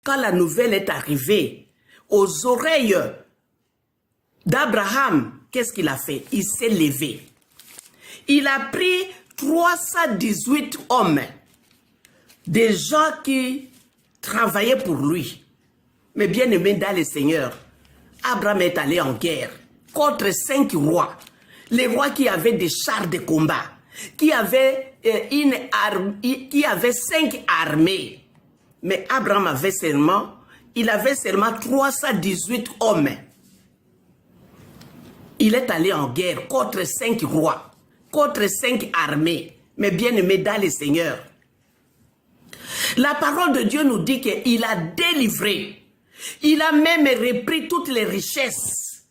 Quand la nouvelle est arrivée aux oreilles d'Abraham, qu'est-ce qu'il a fait? Il s'est levé. Il a pris 318 hommes, des gens qui travaillaient pour lui. Mais bien aimé dans le Seigneur, Abraham est allé en guerre contre 5 rois. Les rois qui avaient des chars de combat, qui avaient 5 armées. Mais Abraham avait seulement 318 hommes. Il est allé en guerre contre 5 rois, contre 5 armées. Mais bien aimé dans le Seigneur, la parole de Dieu nous dit qu'il a délivré. Il a même repris toutes les richesses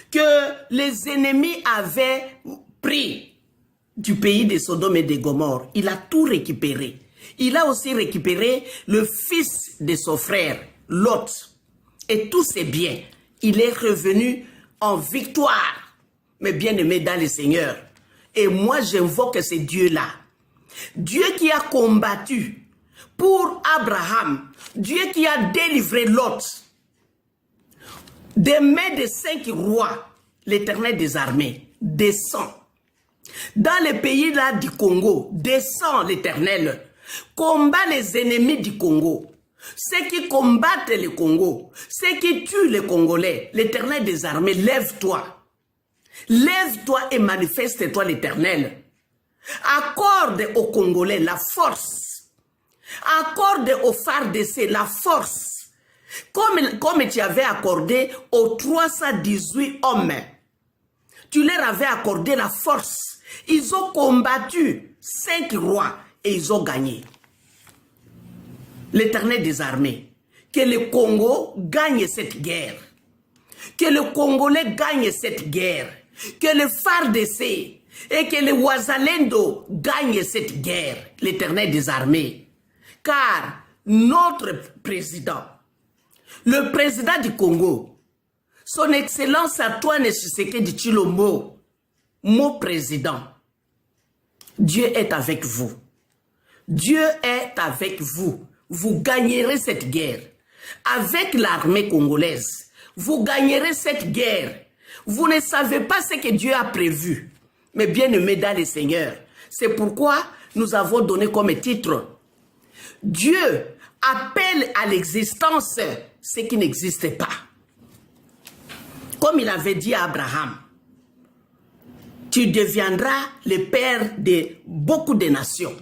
que les ennemis avaient pris du pays de Sodome et de Gomorrhe. Il a tout récupéré. Il a aussi récupéré le fils de son frère, Lot, et tous ses biens. Il est revenu en victoire. Mais bien aimé dans le Seigneur. Et moi, j'invoque ce Dieu-là. Dieu qui a combattu pour Abraham, Dieu qui a délivré Lot des mains de 5 rois, l'Éternel des armées, descend. Dans le pays là du Congo, descend l'Éternel, combat les ennemis du Congo, ceux qui combattent le Congo, ceux qui tuent les Congolais. L'Éternel des armées, lève-toi. Lève-toi et manifeste-toi l'Éternel. Accorde aux Congolais la force. Accorde aux FARDC la force. Comme tu avais accordé aux 318 hommes. Tu leur avais accordé la force. Ils ont combattu 5 rois et ils ont gagné. L'Éternel des armées, que le Congo gagne cette guerre. Que le Congolais gagne cette guerre. Que le FARDC et que le Ouazalendo gagne cette guerre. L'Éternel des armées. Car notre président, le président du Congo, son Excellence Antoine Tshisekedi Tshilombo, mon président, Dieu est avec vous. Dieu est avec vous. Vous gagnerez cette guerre. Avec l'armée congolaise, vous gagnerez cette guerre. Vous ne savez pas ce que Dieu a prévu. Mais bien aimé dans le Seigneur, c'est pourquoi nous avons donné comme titre Dieu appelle à l'existence ce qui n'existe pas. Comme il avait dit à Abraham, tu deviendras le père de beaucoup de nations.